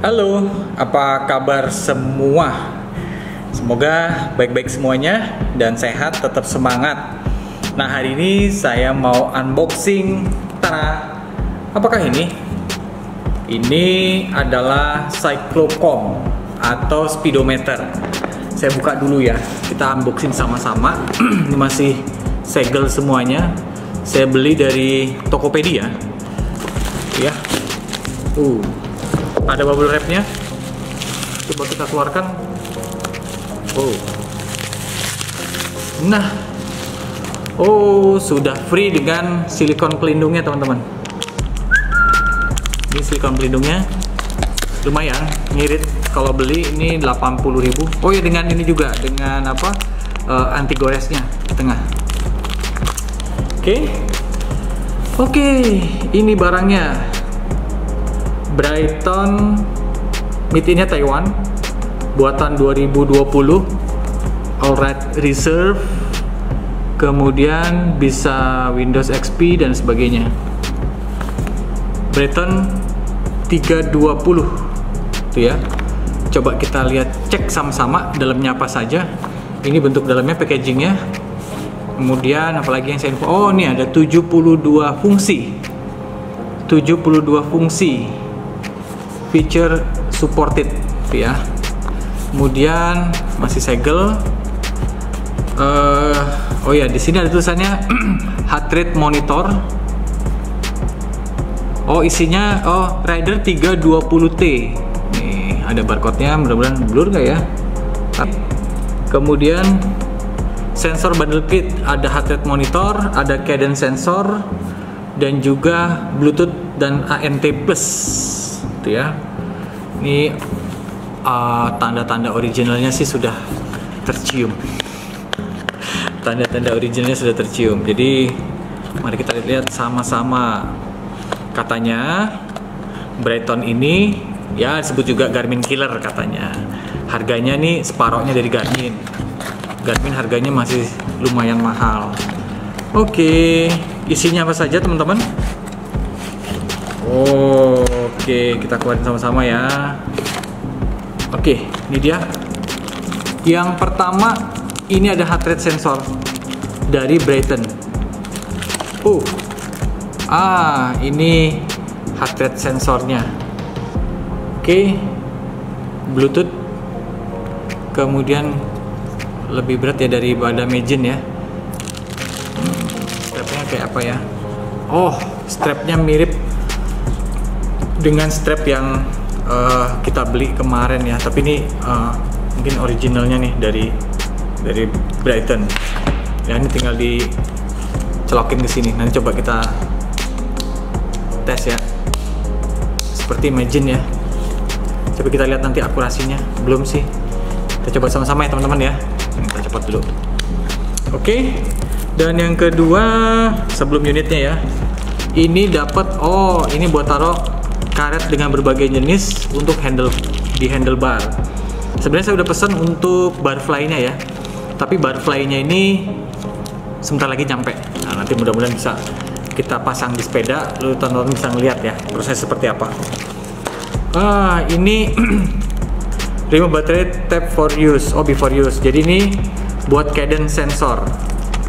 Halo, apa kabar semua? Semoga baik-baik semuanya dan sehat, tetap semangat. Nah, hari ini saya mau unboxing. Tada! Apakah ini? Ini adalah cyclocom atau speedometer. Saya buka dulu ya. Kita unboxing sama-sama. Ini masih segel semuanya. Saya beli dari Tokopedia. Ya. Ada bubble wrapnya. Coba kita keluarkan. Nah, sudah free dengan silikon pelindungnya, teman-teman. Ini silikon pelindungnya lumayan, ngirit. Kalau beli ini 80.000. Oh ya, dengan ini juga, dengan apa? Anti goresnya di tengah. Oke, ini barangnya. Brighton, made in Taiwan, buatan 2020, Allred Reserve, kemudian bisa Windows XP dan sebagainya. Brighton 320 tuh ya. Coba kita lihat, cek sama-sama dalamnya apa saja. Ini bentuk dalamnya, packagingnya. Kemudian apalagi yang saya info, ini ada 72 fungsi. 72 fungsi feature supported ya. Kemudian masih segel. Oh ya, di sini ada tulisannya heart rate monitor. Isinya Rider 320T. Nih, ada barcode-nya, mudah-mudahan blur nggak ya. Kemudian sensor bundle kit, ada heart rate monitor, ada cadence sensor, dan juga Bluetooth dan ANT plus. Itu ya. Ini tanda-tanda originalnya sih sudah tercium. Tanda-tanda originalnya sudah tercium. Jadi mari kita lihat sama-sama. Katanya Brighton ini ya disebut juga Garmin Killer katanya. Harganya nih separohnya dari Garmin. Garmin harganya masih lumayan mahal. Oke, isinya apa saja, teman-teman? Oke, kita keluarin sama-sama ya. Oke, ini dia. Yang pertama, ini ada heart rate sensor dari Brighton. Ini heart rate sensornya. Oke, Bluetooth. Kemudian lebih berat ya daripada Magin ya. Strapnya kayak apa ya? Strapnya mirip dengan strap yang kita beli kemarin ya, tapi ini mungkin originalnya nih dari Brighton ya. Ini tinggal dicelokin ke sini. Nanti coba kita tes ya, seperti Magin ya. Coba kita lihat nanti akurasinya. Belum sih, kita coba sama-sama ya, teman-teman ya. Kita cepat dulu. Oke, dan yang kedua, sebelum unitnya ya, ini dapat ini buat taruh karet dengan berbagai jenis untuk handlebar. Sebenarnya saya udah pesan untuk barfly-nya ya, tapi barfly-nya ini sebentar lagi nyampe. Nah, nanti mudah-mudahan bisa kita pasang di sepeda, lalu teman-teman bisa ngeliat ya proses seperti apa. Ini remove battery tap for use, before use. Jadi ini buat cadence sensor.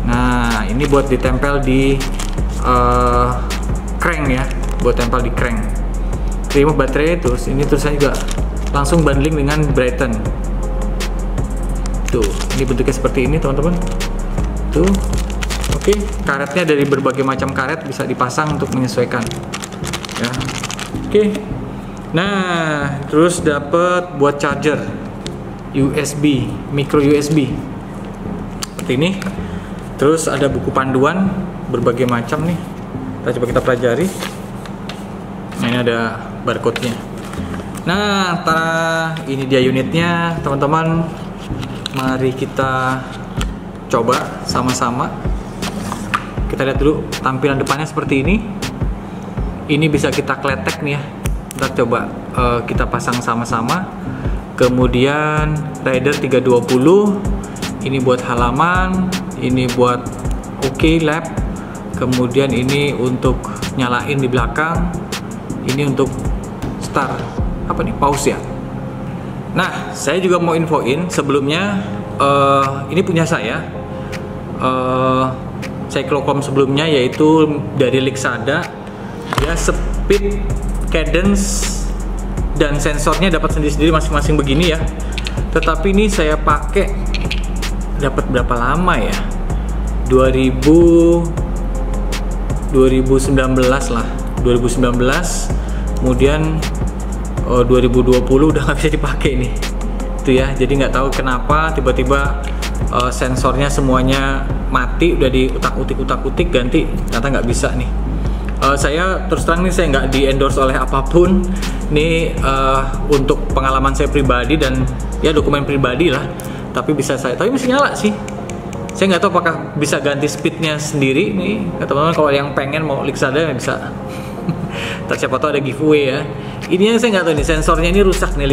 Nah, ini buat ditempel di crank ya, buat tempel di crank. Remove baterai, terus ini tulisannya juga langsung bundling dengan Brighton. Tuh, ini bentuknya seperti ini, teman-teman. Tuh. Oke, karetnya dari berbagai macam karet bisa dipasang untuk menyesuaikan. Ya. Oke. Nah, terus dapat buat charger USB, micro USB. Seperti ini. Terus ada buku panduan berbagai macam nih. Coba kita pelajari. Nah, ini ada barcode-nya. Nah, ini dia unitnya, teman-teman. Mari kita coba sama-sama. Kita lihat dulu tampilan depannya seperti ini. Ini bisa kita kletek nih ya. Kita coba kita pasang sama-sama. Kemudian Rider 320. Ini buat halaman, ini buat lap. Kemudian ini untuk nyalain di belakang. Ini untuk start apa nih, pause ya. Nah, saya juga mau infoin sebelumnya, ini punya saya cyclocom sebelumnya, yaitu dari Lixada. Dia speed, cadence, dan sensornya dapat sendiri-sendiri masing-masing begini ya. Tetapi ini saya pakai dapat berapa lama ya? 2019 lah, 2019. Kemudian 2020 udah nggak bisa dipakai nih, itu ya. Jadi nggak tahu kenapa tiba-tiba sensornya semuanya mati, udah diutak-utik ganti, ternyata nggak bisa nih. Saya terus terang nih, saya nggak di endorse oleh apapun. Ini untuk pengalaman saya pribadi dan ya dokumen pribadi lah. Tapi masih nyala sih. Saya nggak tahu apakah bisa ganti speednya sendiri nih. Teman-teman kalau yang pengen mau Lixada bisa. Siapa tahu ada giveaway ya. Ininya saya nggak tahu nih, sensornya ini rusak nih,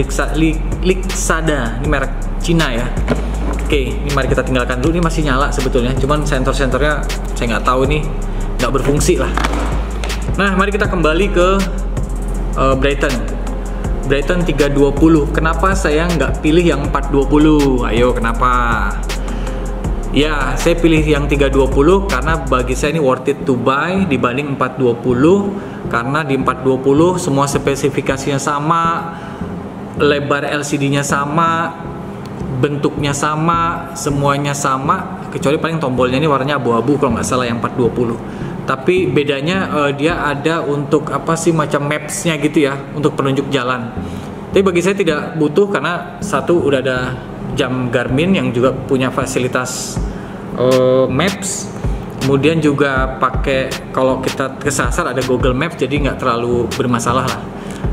Lixada. Ini merek Cina ya. Oke, ini mari kita tinggalkan dulu. Ini masih nyala sebetulnya, cuman sensornya saya nggak tahu nih, nggak berfungsi lah. Nah, mari kita kembali ke Brayton 320. Kenapa saya nggak pilih yang 420? Ayo, kenapa? Ya, saya pilih yang 320 karena bagi saya ini worth it to buy dibanding 420. Karena di 420 semua spesifikasinya sama, lebar LCD-nya sama, bentuknya sama, semuanya sama, kecuali paling tombolnya ini warnanya abu-abu kalau nggak salah yang 420. Tapi bedanya dia ada untuk apa sih, macam maps-nya gitu ya, untuk penunjuk jalan. Tapi bagi saya tidak butuh karena satu udah ada jam Garmin yang juga punya fasilitas maps. Kemudian juga pakai, kalau kita kesasar ada Google Maps, jadi nggak terlalu bermasalah lah.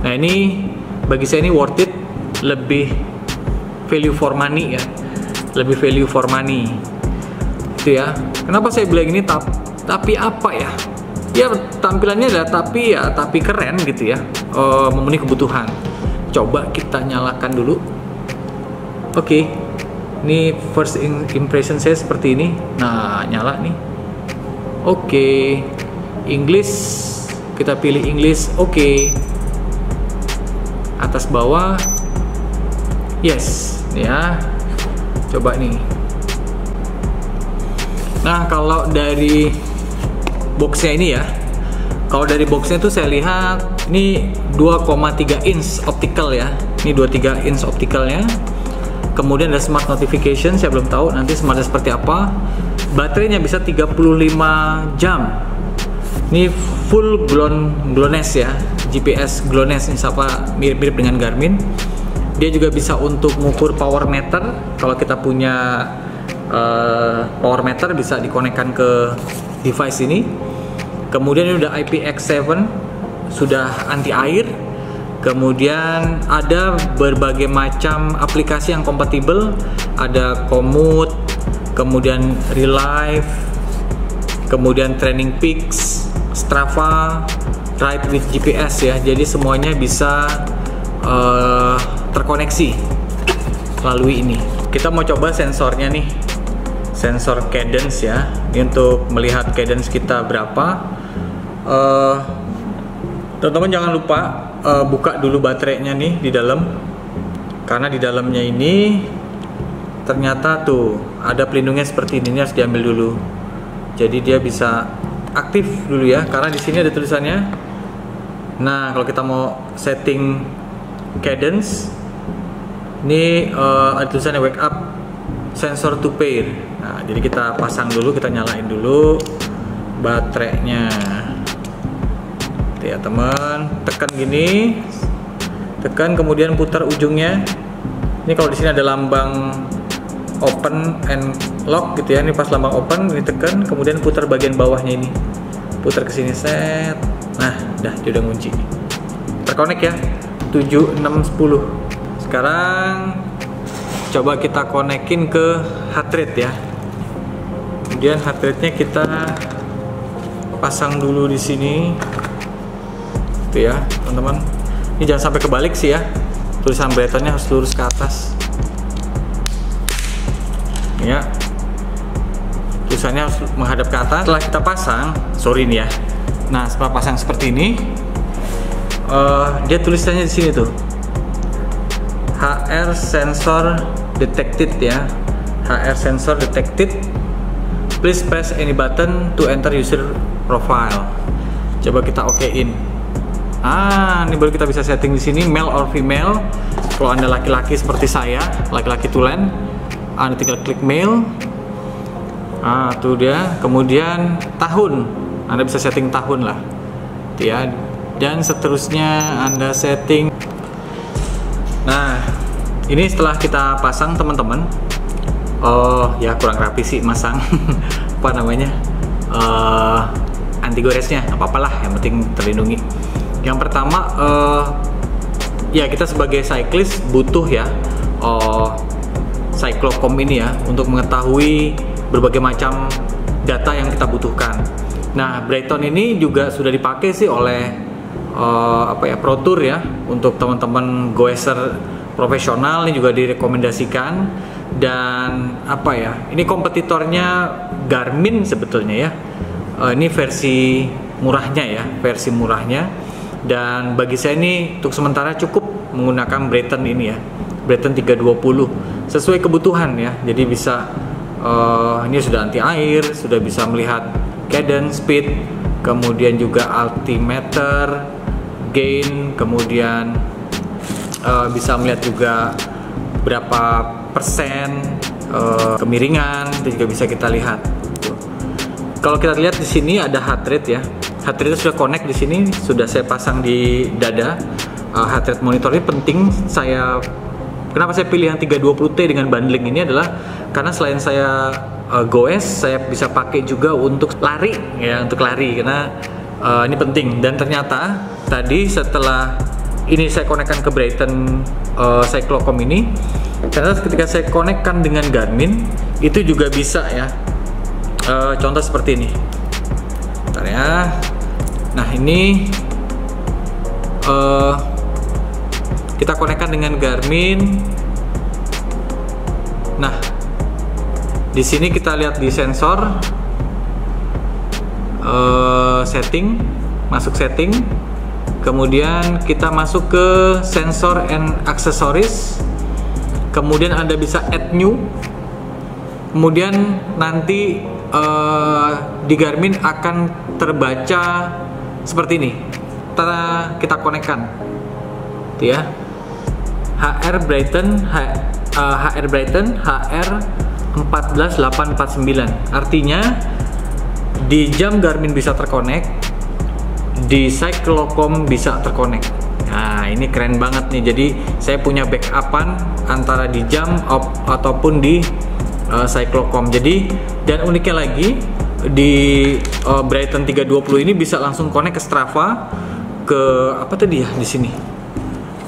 Nah, ini bagi saya ini worth it, lebih value for money ya, lebih value for money itu ya. Kenapa saya bilang ini tapi apa ya? Ya tampilannya ada tapi keren gitu ya, memenuhi kebutuhan. Coba kita nyalakan dulu. Oke, ini first impression saya seperti ini. Nah, nyala nih. Oke, English, kita pilih English. Oke, atas bawah, yes ya. Coba nih. Nah, kalau dari boxnya ini ya, kalau dari boxnya tuh saya lihat ini 2,3 inch optical ya. Ini 2,3 inch opticalnya. Kemudian ada smart notification, saya belum tahu nanti smartnya seperti apa. Baterainya bisa 35 jam. Ini full GLONASS ya, GPS GLONASS, ini siapa mirip-mirip dengan Garmin. Dia juga bisa untuk mengukur power meter. Kalau kita punya power meter bisa dikonekkan ke device ini. Kemudian ini udah IPX7, sudah anti air. Kemudian ada berbagai macam aplikasi yang kompatibel. Ada Komoot, kemudian Relive, kemudian Training Peaks, Strava, Ride with GPS ya. Jadi semuanya bisa terkoneksi melalui ini. Kita mau coba sensornya nih, sensor cadence ya. Ini untuk melihat cadence kita berapa. Teman-teman jangan lupa buka dulu baterainya nih di dalam, karena di dalamnya ini ternyata tuh ada pelindungnya seperti ini, harus diambil dulu. Jadi dia bisa aktif dulu ya, karena di sini ada tulisannya. Nah, kalau kita mau setting cadence, ini ada tulisannya wake up sensor to pair. Nah, jadi kita pasang dulu, kita nyalain dulu baterainya. Ya teman, tekan gini, tekan kemudian putar ujungnya. Ini kalau di sini ada lambang open and lock gitu ya. Ini pas lambang open, ini tekan, kemudian putar bagian bawahnya ini, putar ke sini set. Nah, dia udah ngunci. Terkonek ya, 7, 6, 10. Sekarang coba kita konekin ke heart rate ya. Kemudian heart rate-nya kita pasang dulu di sini. Itu ya teman-teman, ini jangan sampai kebalik sih ya, tulisan Braytonnya harus lurus ke atas ya, tulisannya harus menghadap ke atas. Setelah kita pasang, sorry nih ya, nah setelah pasang seperti ini, dia tulisannya di sini tuh HR sensor detected ya. HR sensor detected. Please press any button to enter user profile. Coba kita okein. Ini baru kita bisa setting di sini male or female. Kalau Anda laki-laki seperti saya, laki-laki tulen, Anda tinggal klik male. Tuh dia. Kemudian tahun, Anda bisa setting tahun lah. Ya, dan seterusnya Anda setting. Nah, ini setelah kita pasang teman-teman. Ya kurang rapi sih masang apa namanya anti goresnya, apa-apalah, yang penting terlindungi. Yang pertama ya kita sebagai cyclist butuh ya cyclocom ini ya untuk mengetahui berbagai macam data yang kita butuhkan. Nah, Brayton ini juga sudah dipakai sih oleh Pro Tour ya, untuk teman-teman goeser profesional ini juga direkomendasikan. Dan ini kompetitornya Garmin sebetulnya ya. Ini versi murahnya, dan bagi saya ini untuk sementara cukup menggunakan Brayton ini ya, Brayton 320 sesuai kebutuhan ya. Jadi bisa ini sudah anti air, sudah bisa melihat cadence, speed, kemudian juga altimeter, gain, kemudian bisa melihat juga berapa persen kemiringan, itu juga bisa kita lihat. Kalau kita lihat di sini ada heart rate ya. Heart rate sudah connect di sini, sudah saya pasang di dada. Heart rate monitor ini penting. Kenapa saya pilih yang 320T dengan bundling ini adalah karena selain saya goes, saya bisa pakai juga untuk lari ya, karena ini penting. Dan ternyata tadi setelah ini saya konekkan ke Brayton cyclocom ini, ternyata ketika saya konekkan dengan Garmin itu juga bisa ya. Contoh seperti ini. Bentar ya. Nah, ini kita konekkan dengan Garmin. Nah, di sini kita lihat di sensor, setting, masuk setting, kemudian kita masuk ke sensor and accessories, kemudian Anda bisa add new, kemudian nanti di Garmin akan terbaca seperti ini. Kita konekkan, tuh ya, HR Brayton HR14849. Artinya di jam Garmin bisa terkonek, di cyclocom bisa terkonek. Nah, ini keren banget nih. Jadi saya punya backupan antara di jam ataupun di cyclocom. Jadi, dan uniknya lagi di Brayton 320 ini bisa langsung connect ke Strava, ke apa tadi ya di sini?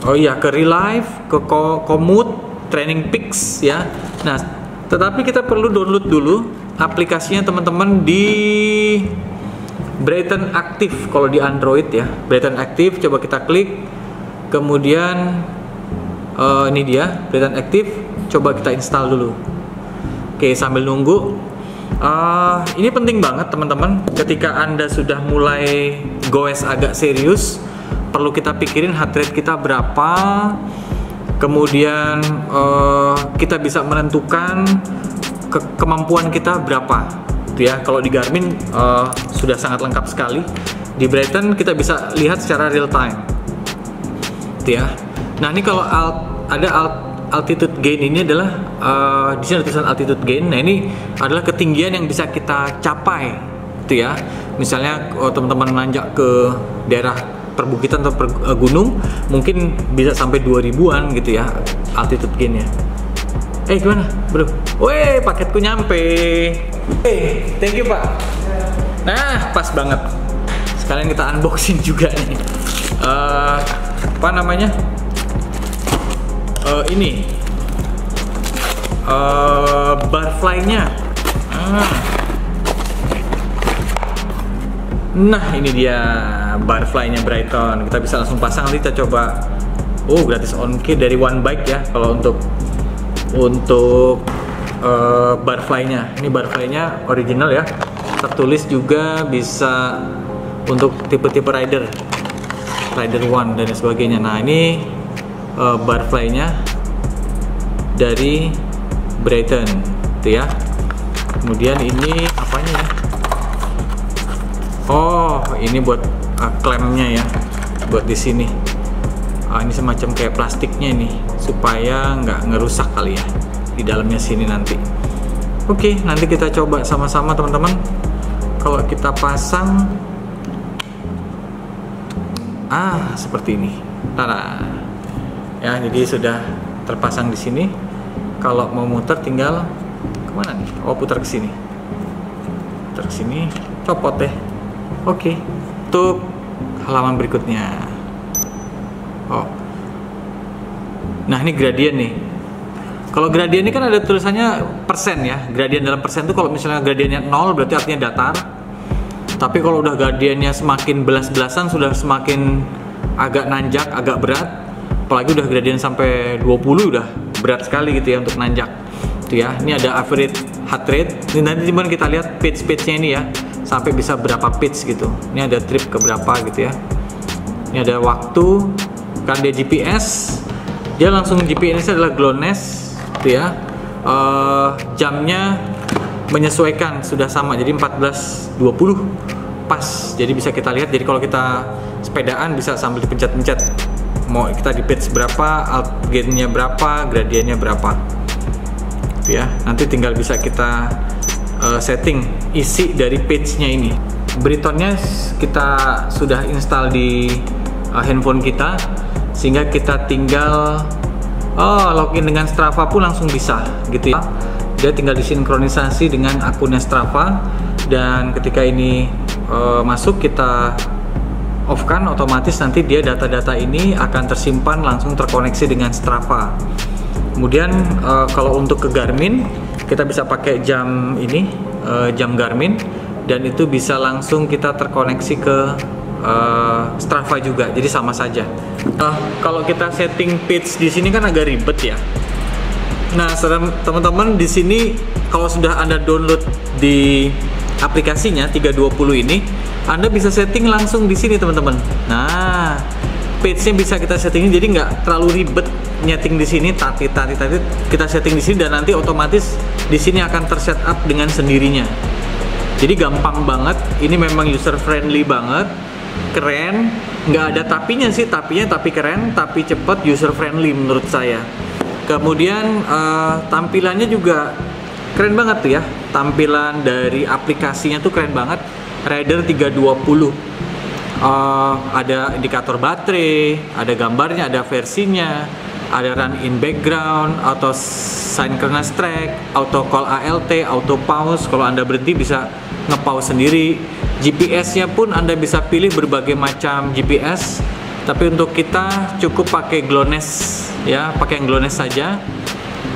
Oh iya, ke Relive, ke Komoot, Training Peaks ya. Nah, tetapi kita perlu download dulu aplikasinya teman-teman di Brayton Active kalau di Android ya. Brayton Active, coba kita klik. Kemudian ini dia Brayton Active, coba kita install dulu. Oke, sambil nunggu. Ini penting banget teman-teman. Ketika Anda sudah mulai goes agak serius, perlu kita pikirin heart rate kita berapa. Kemudian kita bisa menentukan kemampuan kita berapa. Itu ya. Kalau di Garmin sudah sangat lengkap sekali. Di Brayton kita bisa lihat secara real time. Itu ya. Nah, ini kalau ada altitude gain, ini adalah di sini ada tulisan altitude gain. Nah, ini adalah ketinggian yang bisa kita capai, itu ya. Misalnya teman-teman nanjak ke daerah perbukitan atau gunung, mungkin bisa sampai 2000-an gitu ya altitude gainnya. Gimana bro? Weh, paketku nyampe. Thank you pak. Nah, pas banget. Sekalian kita unboxing juga nih. Apa namanya? Ini barfly-nya. Nah, ini dia barfly-nya Brayton. Kita bisa langsung pasang, nanti kita coba. Gratis on-key dari One Bike ya. Kalau untuk barfly-nya. Ini barfly-nya original ya. Tertulis juga bisa untuk tipe-tipe rider 1 dan sebagainya. Nah, ini barfly-nya dari Brayton itu ya. Kemudian ini apanya ya? Oh, ini buat klemnya ya, buat di sini. Ini semacam kayak plastiknya ini, supaya nggak ngerusak kali ya di dalamnya sini nanti. Oke, nanti kita coba sama-sama teman-teman. Kalau kita pasang, seperti ini. Tada. Ya, jadi sudah terpasang di sini. Kalau mau muter tinggal kemana nih? Oh, putar ke sini. Putar ke sini, copot deh. Oke. Untuk halaman berikutnya. Oh. Nah, ini gradien nih. Kalau gradien ini kan ada tulisannya persen ya. Gradien dalam persen itu kalau misalnya gradiennya 0 berarti artinya datar. Tapi kalau udah gradiennya semakin belas-belasan sudah semakin agak nanjak, agak berat. Apalagi udah gradien sampai 20 udah berat sekali gitu ya untuk nanjak. Itu ya. Ini ada average heart rate. Ini nanti cuman kita lihat pitch-pitchnya ini ya. Sampai bisa berapa pitch gitu. Ini ada trip ke berapa gitu ya. Ini ada waktu. Kan dia GPS. Dia langsung GPS adalah GLONASS gitu ya. Jamnya menyesuaikan sudah sama. Jadi 14.20 pas. Jadi bisa kita lihat. Jadi kalau kita sepedaan bisa sambil dipencet-pencet. Mau kita di pitch berapa, alt gainnya berapa, gradiennya berapa, gitu ya. Nanti tinggal bisa kita setting isi dari page-nya ini. Brayton-nya kita sudah install di handphone kita, sehingga kita tinggal login dengan Strava pun langsung bisa, gitu ya. Dia tinggal disinkronisasi dengan akunnya Strava, dan ketika ini masuk kita off kan, otomatis nanti dia data-data ini akan tersimpan langsung terkoneksi dengan Strava. Kemudian kalau untuk ke Garmin kita bisa pakai jam ini, jam Garmin, dan itu bisa langsung kita terkoneksi ke Strava juga. Jadi sama saja. Kalau kita setting page di sini kan agak ribet ya. Nah, teman-teman di sini kalau sudah Anda download di aplikasinya 320 ini, Anda bisa setting langsung di sini teman-teman. Nah, page-nya bisa kita settingin jadi nggak terlalu ribet nyeting di sini, tadi kita setting di sini dan nanti otomatis di sini akan terset up dengan sendirinya. Jadi gampang banget. Ini memang user friendly banget, keren. Nggak ada tapinya sih, tapi keren, tapi cepet, user friendly menurut saya. Kemudian tampilannya juga keren banget tuh ya. Tampilan dari aplikasinya tuh keren banget. Rider 320, ada indikator baterai, ada gambarnya, ada versinya, ada run in background, auto synchronous track, auto call ALT, auto pause. Kalau Anda berhenti bisa nge-pause sendiri. GPS-nya pun Anda bisa pilih berbagai macam GPS, tapi untuk kita cukup pakai GLONASS ya, pakai yang GLONASS saja.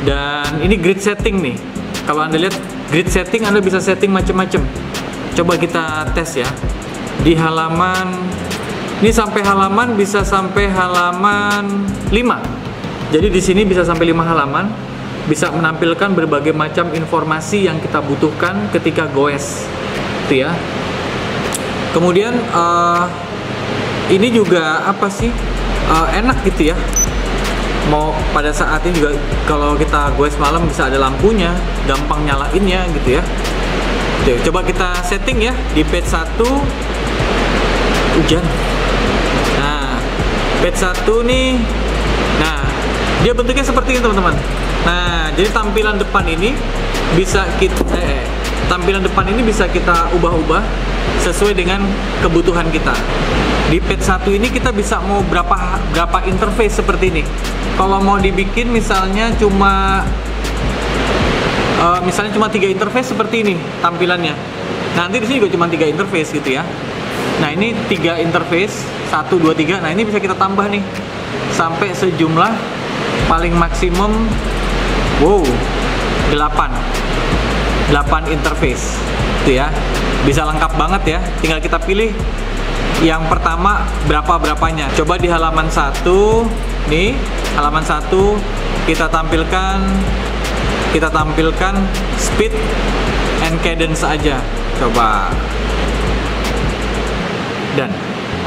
Dan ini grid setting nih. Kalau Anda lihat grid setting, Anda bisa setting macam-macam. Coba kita tes ya. Di halaman ini bisa sampai halaman 5. Jadi di sini bisa sampai 5 halaman, bisa menampilkan berbagai macam informasi yang kita butuhkan ketika goes. Itu ya. Kemudian ini juga apa sih? Enak gitu ya. Mau pada saat ini juga kalau kita goes malam bisa ada lampunya, gampang nyalainnya gitu ya. Oke, coba kita setting ya di page 1. Hujan. Nah, page 1 nih. Nah, dia bentuknya seperti ini teman-teman. Nah, jadi tampilan depan ini bisa kita ubah-ubah sesuai dengan kebutuhan kita. Di page 1 ini kita bisa mau berapa interface seperti ini. Kalau mau dibikin misalnya cuma 3 interface seperti ini tampilannya. Nanti di sini juga cuma 3 interface gitu ya. Nah, ini 3 interface, 1, 2, 3. Nah, ini bisa kita tambah nih sampai sejumlah paling maksimum 8 interface gitu ya. Bisa lengkap banget ya. Tinggal kita pilih yang pertama berapanya. Coba di halaman 1 nih, halaman 1 kita tampilkan speed and cadence aja. Coba. Dan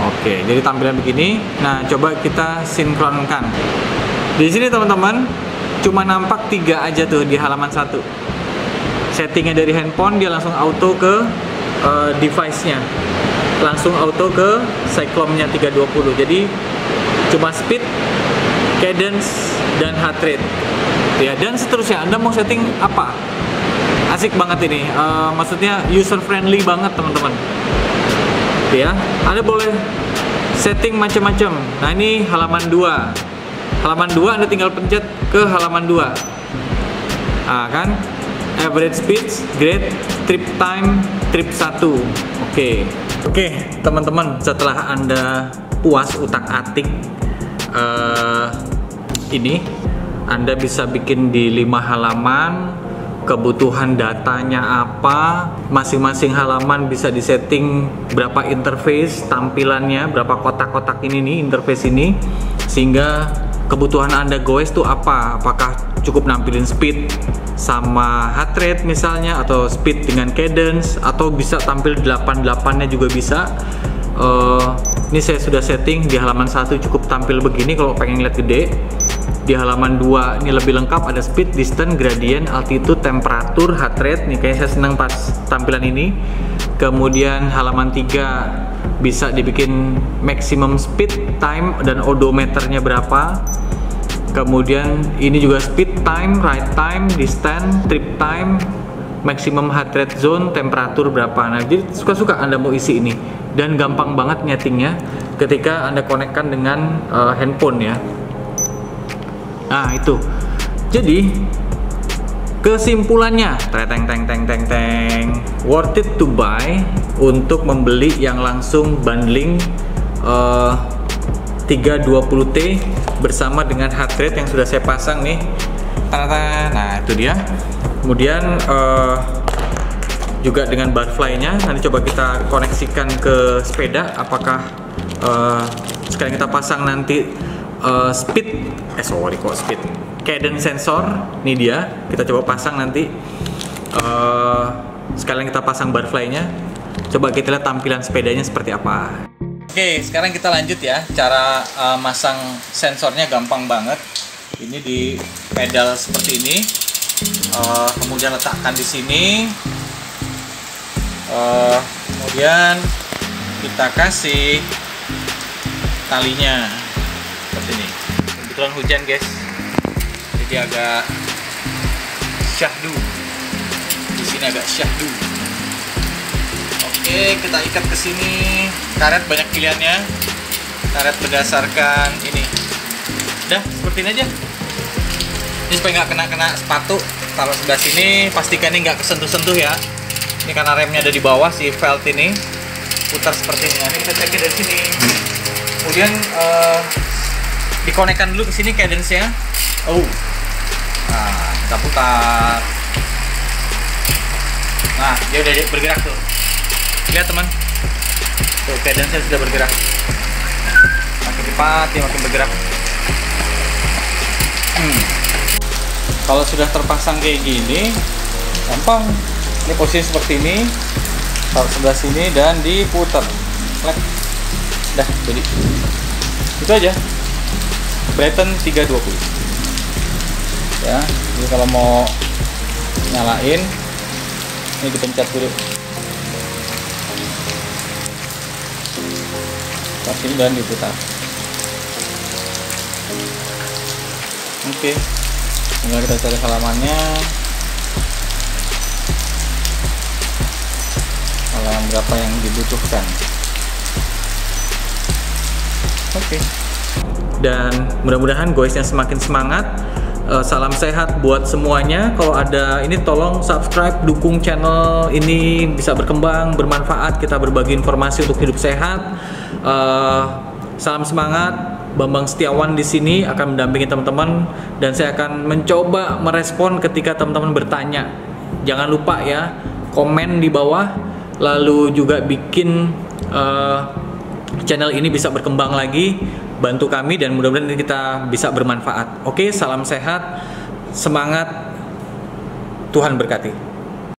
oke, jadi tampilan begini. Nah, coba kita sinkronkan. Di sini teman-teman, cuma nampak 3 aja tuh di halaman 1. Settingnya dari handphone dia langsung auto ke device-nya, langsung auto ke cyclone-nya 320. Jadi cuma speed, cadence, dan heart rate ya, dan seterusnya. Anda mau setting apa, asik banget ini. Maksudnya user friendly banget teman-teman ya. Anda boleh setting macam-macam. Nah ini halaman 2. Halaman 2 Anda tinggal pencet ke halaman 2. Nah kan, average speed, grade, trip time, trip 1. Oke teman-teman, setelah Anda puas utak-atik ini, Anda bisa bikin di 5 halaman. Kebutuhan datanya apa, masing-masing halaman bisa disetting berapa interface tampilannya, berapa kotak-kotak ini nih interface ini, sehingga kebutuhan Anda goes tuh apa, apakah cukup nampilin speed sama heart rate misalnya, atau speed dengan cadence, atau bisa tampil 88-nya juga bisa. Ini saya sudah setting di halaman 1 cukup tampil begini kalau pengen lihat gede. Di halaman 2 ini lebih lengkap, ada speed, distance, gradient, altitude, temperatur, heart rate. Nih kayaknya saya senang pas tampilan ini. Kemudian halaman 3 bisa dibikin maximum speed, time, dan odometernya berapa. Kemudian ini juga speed, time, ride time, distance, trip time, maximum heart rate zone, temperatur berapa. Nah jadi suka-suka Anda mau isi ini, dan gampang banget nyetingnya ketika Anda konekkan dengan handphone ya. Nah itu, jadi kesimpulannya, worth it to buy untuk membeli yang langsung bundling 320T bersama dengan heart rate yang sudah saya pasang nih. Nah itu dia. Kemudian juga dengan barfly-nya, nanti coba kita koneksikan ke sepeda. Apakah sekarang kita pasang nanti speed cadence sensor, ini dia, kita coba pasang nanti. Sekalian kita pasang barfly-nya, coba kita lihat tampilan sepedanya seperti apa. Oke, sekarang kita lanjut ya. Cara masang sensornya gampang banget. Ini di pedal seperti ini, kemudian letakkan di sini, kemudian kita kasih talinya seperti ini. Kebetulan hujan guys, jadi agak syahdu. Di sini agak syahdu. Oke, kita ikat ke sini. Karet banyak pilihannya. Karet berdasarkan ini. Udah, seperti ini aja. Ini supaya nggak kena sepatu. Taruh sebelah sini, pastikan ini nggak kesentuh-sentuh ya. Ini karena remnya ada di bawah si felt ini. Putar seperti ini. Ini kita cekin dari sini. Kemudian dikonekkan dulu ke sini cadence-nya. Nah, kita putar. Nah, dia udah bergerak tuh. Lihat teman, tuh cadence-nya sudah bergerak. Makin cepat, dia makin bergerak. Kalau sudah terpasang kayak gini, gampang. Ini posisi seperti ini, taruh sebelah sini dan diputar. Dah, jadi itu aja. Brayton 320. Ya, jadi kalau mau nyalain, ini dipencet dulu. Sini dan diputar. Oke, tinggal kita cari halamannya. Halaman berapa yang dibutuhkan. Oke. Dan mudah-mudahan goesnya semakin semangat. Salam sehat buat semuanya. Kalau ada ini tolong subscribe, dukung channel ini bisa berkembang, bermanfaat, kita berbagi informasi untuk hidup sehat. Salam semangat. Bambang Setiawan di sini akan mendampingi teman-teman, dan saya akan mencoba merespon ketika teman-teman bertanya. Jangan lupa ya, komen di bawah, lalu juga bikin channel ini bisa berkembang lagi, bantu kami, dan mudah-mudahan kita bisa bermanfaat. Oke, salam sehat, semangat, Tuhan berkati.